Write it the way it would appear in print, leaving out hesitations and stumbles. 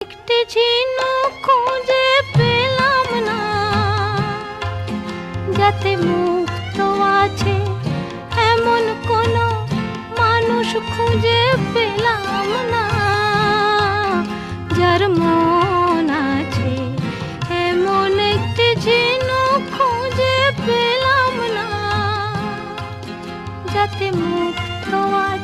একটি ঝিনুক খুঁজে পেলাম না, যাতে মুক্ত আছে এমন কোনো মানুষ খুঁজে পেলাম না, যার মন আছে এমন একটি ঝিনুক খুঁজে পেলাম না, যাতে মুক্ত আছে